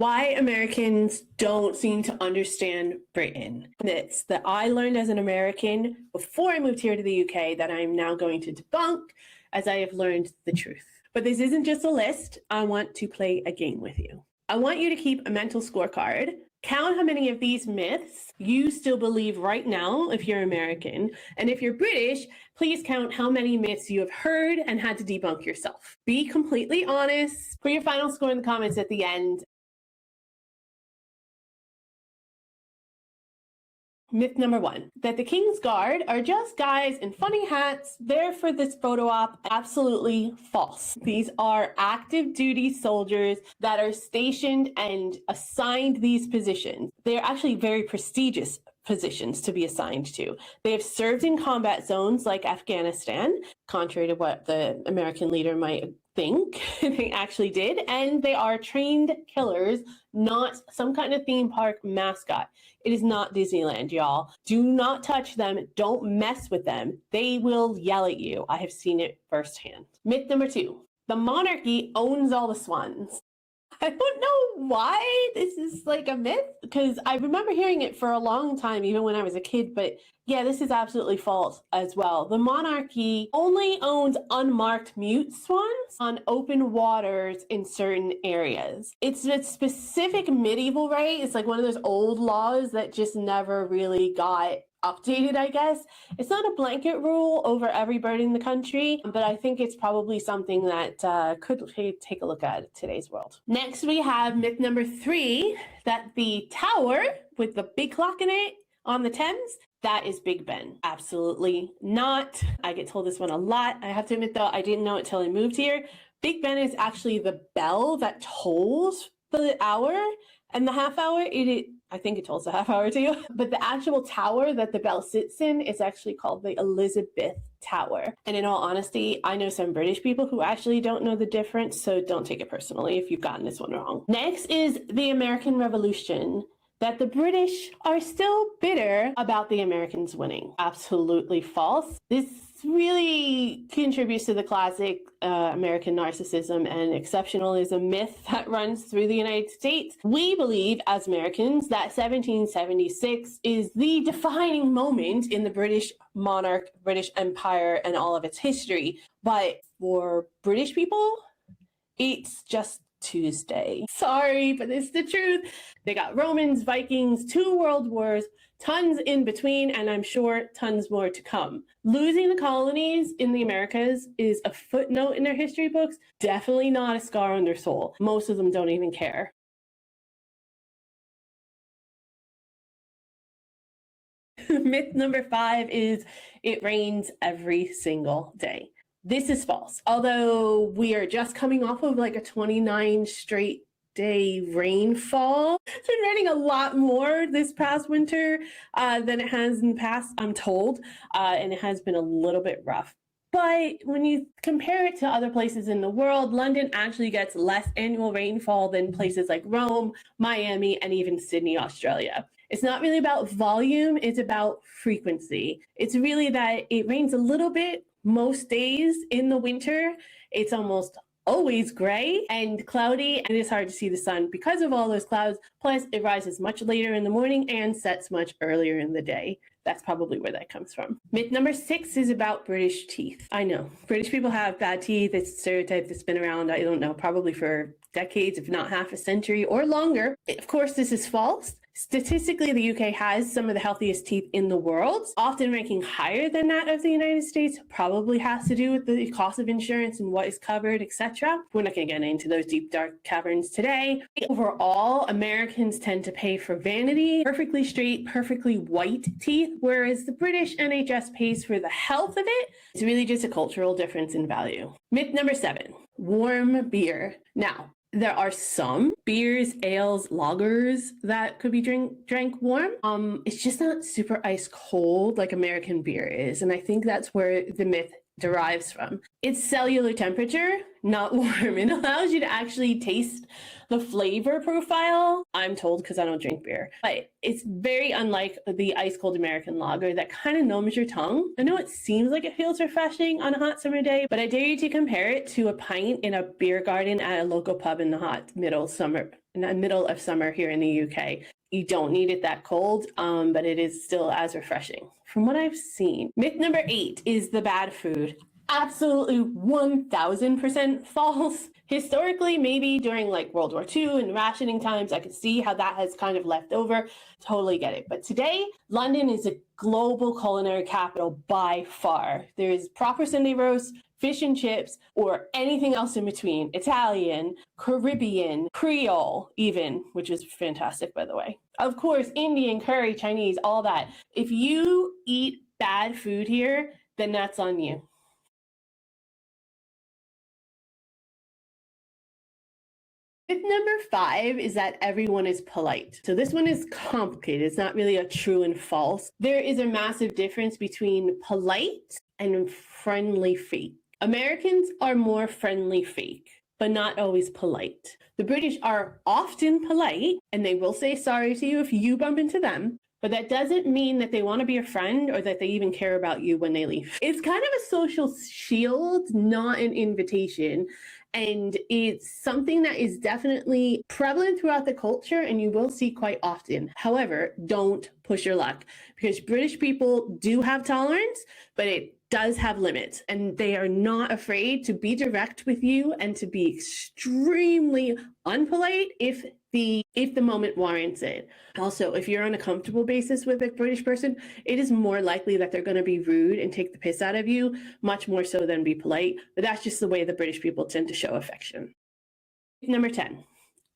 Why Americans don't seem to understand Britain. Myths that I learned as an American before I moved here to the UK that I'm now going to debunk as I have learned the truth. But this isn't just a list. I want to play a game with you. I want you to keep a mental scorecard. Count how many of these myths you still believe right now if you're American. And if you're British, please count how many myths you have heard and had to debunk yourself. Be completely honest. Put your final score in the comments at the end. Myth number 1, that the King's Guard are just guys in funny hats there for this photo op. Absolutely false. These are active duty soldiers that are stationed and assigned these positions. They're actually very prestigious positions to be assigned to. They have served in combat zones like Afghanistan, contrary to what the American leader might think they actually did, and they are trained killers, not some kind of theme park mascot. It is not Disneyland, y'all. Do not touch them. Don't mess with them. They will yell at you. I have seen it firsthand. Myth number 2, the monarchy owns all the swans. I don't know why this is like a myth, because I remember hearing it for a long time, even when I was a kid, but yeah, this is absolutely false as well. The monarchy only owns unmarked mute swans on open waters in certain areas. It's a specific medieval right. It's like one of those old laws that just never really got updated, I guess. It's not a blanket rule over every bird in the country, but I think it's probably something that could take a look at in today's world. Next, we have myth number 3, that the tower with the big clock in it on the Thames, that is Big Ben. Absolutely not. I get told this one a lot. I have to admit though, I didn't know it till I moved here. Big Ben is actually the bell that tolls the hour and the half hour. I think it tolls the half hour too. But the actual tower that the bell sits in is actually called the Elizabeth Tower. And in all honesty, I know some British people who actually don't know the difference, so don't take it personally if you've gotten this one wrong. Next is the American Revolution, that the British are still bitter about the Americans winning. Absolutely false. This really contributes to the classic American narcissism and exceptionalism myth that runs through the United States. We believe as Americans that 1776 is the defining moment in the British monarch, British Empire, and all of its history. But for British people, it's just Tuesday. Sorry, but it's the truth. They got Romans, Vikings, 2 world wars, tons in between, and I'm sure tons more to come. Losing the colonies in the Americas is a footnote in their history books, definitely not a scar on their soul. Most of them don't even care. Myth number 5 is it rains every single day. This is false. Although we are just coming off of like a 29 straight day rainfall. It's been raining a lot more this past winter than it has in the past, I'm told, and it has been a little bit rough. But when you compare it to other places in the world, London actually gets less annual rainfall than places like Rome, Miami, and even Sydney, Australia. It's not really about volume, it's about frequency. It's really that it rains a little bit most days in the winter. It's almost always gray and cloudy, and it's hard to see the sun because of all those clouds. Plus, it rises much later in the morning and sets much earlier in the day. That's probably where that comes from. Myth number 6 is about British teeth. I know, British people have bad teeth. It's a stereotype that's been around, I don't know, probably for decades, if not half a century or longer. Of course, this is false. Statistically, the UK has some of the healthiest teeth in the world, often ranking higher than that of the United States. Probably has to do with the cost of insurance and what is covered, etc. We're not going to get into those deep, dark caverns today. Overall, Americans tend to pay for vanity, perfectly straight, perfectly white teeth, whereas the British NHS pays for the health of it. It's really just a cultural difference in value. Myth number 7, warm beer. Now, there are some beers, ales, lagers that could be drank warm. It's just not super ice cold like American beer is. And I think that's where the myth derives from. It's cellular temperature, not warm. It allows you to actually taste the flavor profile, I'm told, because I don't drink beer. But it's very unlike the ice cold American lager that kind of numbs your tongue. I know it seems like it feels refreshing on a hot summer day, but I dare you to compare it to a pint in a beer garden at a local pub in the hot middle summer in the middle of summer here in the UK. You don't need it that cold, but it is still as refreshing from what I've seen. Myth number 8 is the bad food. Absolutely 1000% false. Historically, maybe during like World War II and rationing times, I could see how that has kind of left over. Totally get it. But today, London is a global culinary capital by far. There is proper Sunday roast, fish and chips, or anything else in between. Italian, Caribbean, Creole even, which is fantastic, by the way. Of course, Indian, curry, Chinese, all that. If you eat bad food here, then that's on you. Myth number 5 is that everyone is polite. So this one is complicated. It's not really a true and false. There is a massive difference between polite and friendly fake. Americans are more friendly fake, but not always polite. The British are often polite, and they will say sorry to you if you bump into them, but that doesn't mean that they want to be a friend or that they even care about you when they leave. It's kind of a social shield, not an invitation. And it's something that is definitely prevalent throughout the culture and you will see quite often. However, don't push your luck because British people do have tolerance, but it does have limits and they are not afraid to be direct with you and to be extremely unpolite if the moment warrants it. Also, if you're on a comfortable basis with a British person, it is more likely that they're going to be rude and take the piss out of you, much more so than be polite. But that's just the way the British people tend to show affection. Number 10.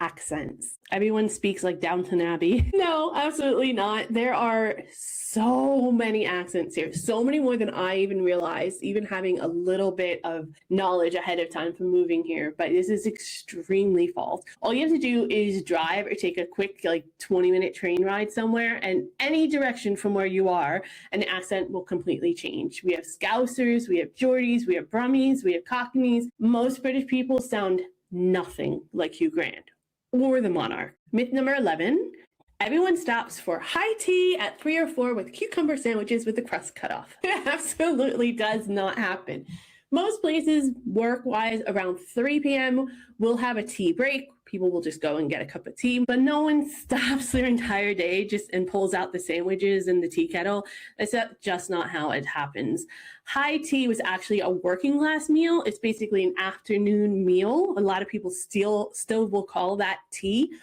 Accents. Everyone speaks like Downton Abbey. No, absolutely not. There are so many accents here, so many more than I even realized, even having a little bit of knowledge ahead of time from moving here. But this is extremely false. All you have to do is drive or take a quick, like 20-minute train ride somewhere, and any direction from where you are, an accent will completely change. We have Scousers, we have Geordies, we have Brummies, we have Cockneys. Most British people sound nothing like Hugh Grant or the monarch. Myth number 11, everyone stops for high tea at 3 or 4 with cucumber sandwiches with the crust cut off. It absolutely does not happen. Most places, work-wise, around 3 p.m. will have a tea break. People will just go and get a cup of tea, but no one stops their entire day just and pulls out the sandwiches and the tea kettle. That's just not how it happens. High tea was actually a working class meal. It's basically an afternoon meal. A lot of people still will call that tea.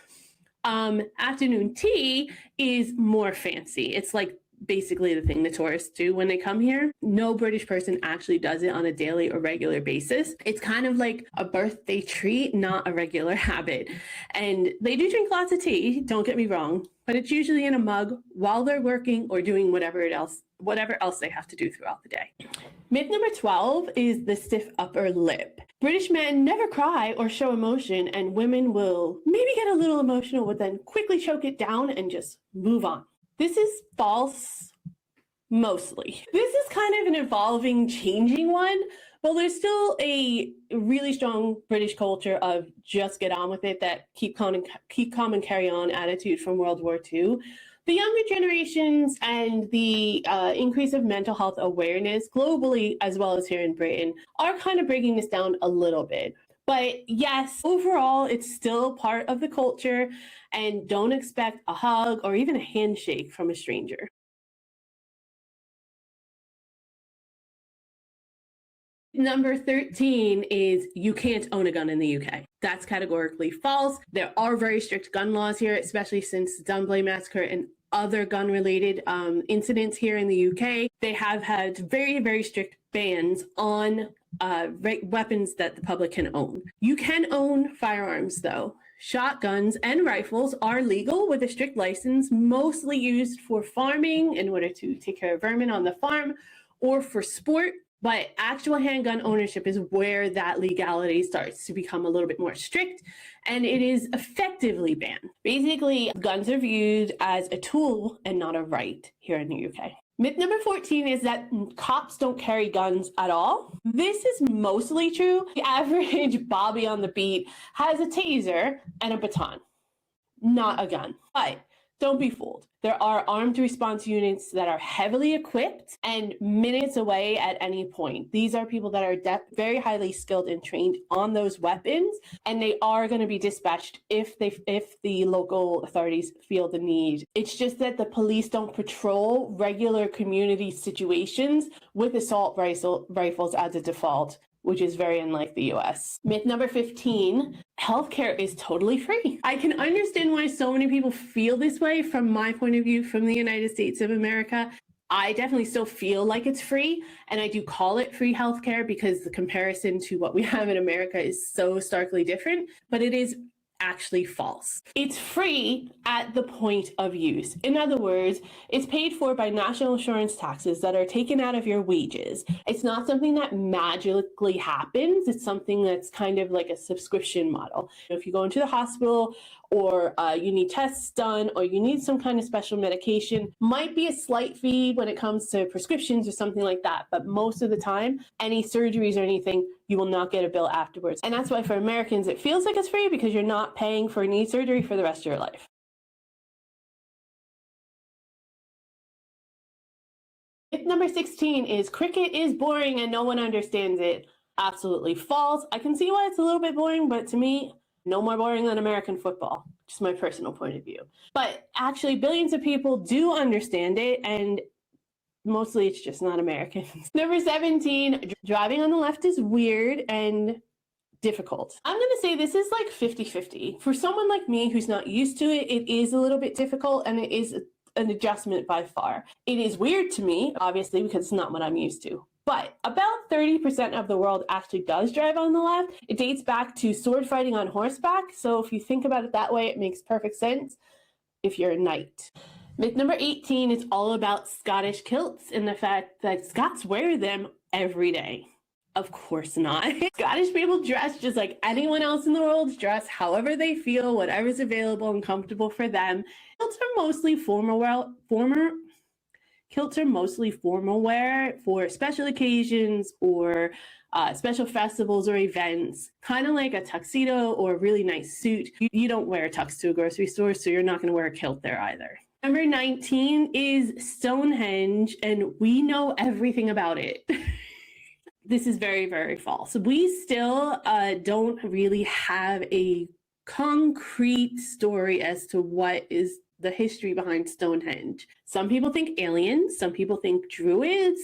Afternoon tea is more fancy. It's like basically the thing the tourists do when they come here. No British person actually does it on a daily or regular basis. It's kind of like a birthday treat, not a regular habit. And they do drink lots of tea, don't get me wrong, but it's usually in a mug while they're working or doing whatever else they have to do throughout the day. Myth number 12 is the stiff upper lip. British men never cry or show emotion, and women will maybe get a little emotional, but then quickly choke it down and just move on. This is false, mostly. This is kind of an evolving, changing one, but there's still a really strong British culture of just get on with it, that keep calm and carry on attitude from World War II. The younger generations and the increase of mental health awareness globally, as well as here in Britain, are kind of breaking this down a little bit. But yes, overall, it's still part of the culture, and don't expect a hug or even a handshake from a stranger. Number 13 is you can't own a gun in the UK. That's categorically false. There are very strict gun laws here, especially since the Dunblane Massacre and other gun-related incidents here in the UK. They have had very, very strict bans on weapons that the public can own. You can own firearms, though. Shotguns and rifles are legal with a strict license, mostly used for farming in order to take care of vermin on the farm or for sport. But actual handgun ownership is where that legality starts to become a little bit more strict, and it is effectively banned. Basically, guns are viewed as a tool and not a right here in the UK. Myth number 14 is that cops don't carry guns at all. This is mostly true. The average Bobby on the beat has a taser and a baton, not a gun. But Don't be fooled. There are armed response units that are heavily equipped and minutes away at any point. These are people that are very highly skilled and trained on those weapons, and they are going to be dispatched if the local authorities feel the need. It's just that the police don't patrol regular community situations with assault rifles as a default, which is very unlike the US. Myth number 15, healthcare is totally free. I can understand why so many people feel this way from my point of view from the United States of America. I definitely still feel like it's free, and I do call it free healthcare because the comparison to what we have in America is so starkly different, but it is actually false. It's free at the point of use. In other words, it's paid for by national insurance taxes that are taken out of your wages. It's not something that magically happens. It's something that's kind of like a subscription model. If you go into the hospital or you need tests done or you need some kind of special medication, might be a slight fee when it comes to prescriptions or something like that. But most of the time, any surgeries or anything, you will not get a bill afterwards. And that's why for Americans, it feels like it's free because you're not paying for knee surgery for the rest of your life. Myth number 16 is cricket is boring and no one understands it. Absolutely false. I can see why it's a little bit boring, but to me, no more boring than American football. Just my personal point of view. But actually, billions of people do understand it, and mostly it's just not Americans. Number 17, driving on the left is weird and difficult. I'm going to say this is like 50-50. For someone like me who's not used to it, it is a little bit difficult and it is an adjustment by far. It is weird to me, obviously, because it's not what I'm used to. But about 30% of the world actually does drive on the left. It dates back to sword fighting on horseback. So if you think about it that way, it makes perfect sense if you're a knight. Myth number 18 is all about Scottish kilts and the fact that Scots wear them every day. Of course not. Scottish people dress just like anyone else in the world, dress however they feel, whatever's available and comfortable for them. Kilts are mostly formal wear for special occasions or special festivals or events, kind of like a tuxedo or a really nice suit. You don't wear a tux to a grocery store, so you're not going to wear a kilt there either. Number 19 is Stonehenge, and we know everything about it. This is very, very false. We still don't really have a concrete story as to what is the history behind Stonehenge. Some people think aliens, some people think druids,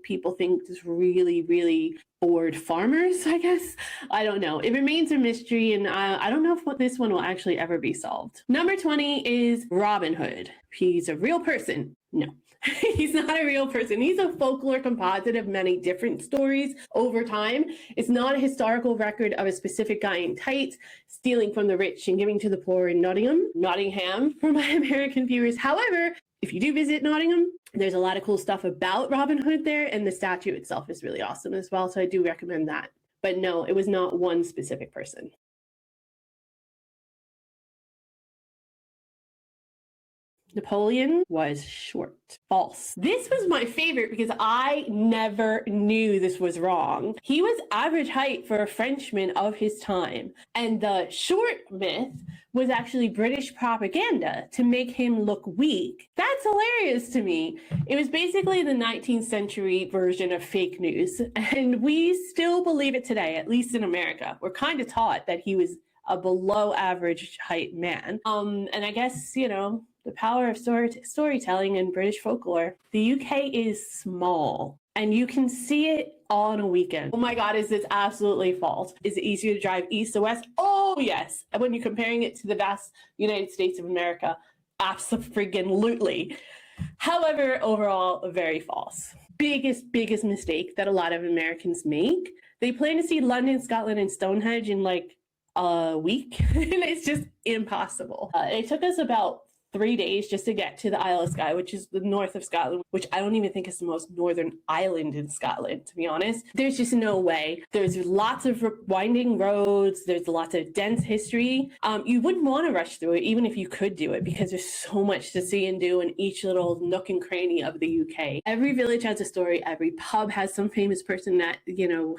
people think just really, really bored farmers, I guess. I don't know. It remains a mystery, and I don't know if this one will actually ever be solved. Number 20 is Robin Hood. He's a real person. No. He's not a real person. He's a folklore composite of many different stories over time. It's not a historical record of a specific guy in tights stealing from the rich and giving to the poor in Nottingham for my American viewers. However, if you do visit Nottingham, there's a lot of cool stuff about Robin Hood there, and the statue itself is really awesome as well, so I do recommend that. But no, it was not one specific person. Napoleon was short. False. This was my favorite because I never knew this was wrong. He was average height for a Frenchman of his time. And the short myth was actually British propaganda to make him look weak. That's hilarious to me. It was basically the 19th century version of fake news. And we still believe it today, at least in America. We're kind of taught that he was a below average height man. And I guess, the power of storytelling in British folklore. The UK is small, and you can see it all in a weekend. Oh my God, is this absolutely false? Is it easier to drive east or west? Oh yes. And when you're comparing it to the vast United States of America, absolutely. However, overall, very false. Biggest mistake that a lot of Americans make. They plan to see London, Scotland, and Stonehenge in like a week, and it's just impossible. It took us about 3 days just to get to the Isle of Skye, which is the north of Scotland, which I don't even think is the most northern island in Scotland, to be honest. There's just no way. There's lots of winding roads. There's lots of dense history. You wouldn't want to rush through it, even if you could do it, because there's so much to see and do in each little nook and cranny of the UK. Every village has a story. Every pub has some famous person that,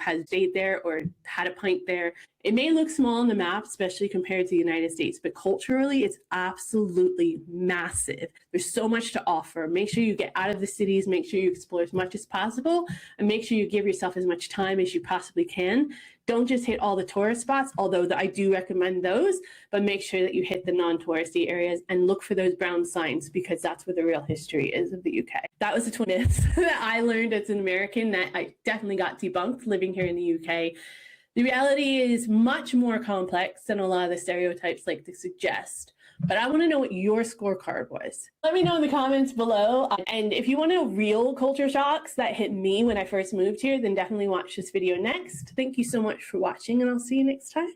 has stayed there or had a pint there. It may look small on the map, especially compared to the United States, but culturally, it's absolutely massive. There's so much to offer. Make sure you get out of the cities, make sure you explore as much as possible, and make sure you give yourself as much time as you possibly can. Don't just hit all the tourist spots, although I do recommend those, but make sure that you hit the non-touristy areas and look for those brown signs, because that's where the real history is of the UK. That was the 20 myths that I learned as an American that I definitely got debunked living here in the UK. The reality is much more complex than a lot of the stereotypes like to suggest. But I want to know what your scorecard was. Let me know in the comments below. And if you want to know real culture shocks that hit me when I first moved here, then definitely watch this video next. Thank you so much for watching, and I'll see you next time.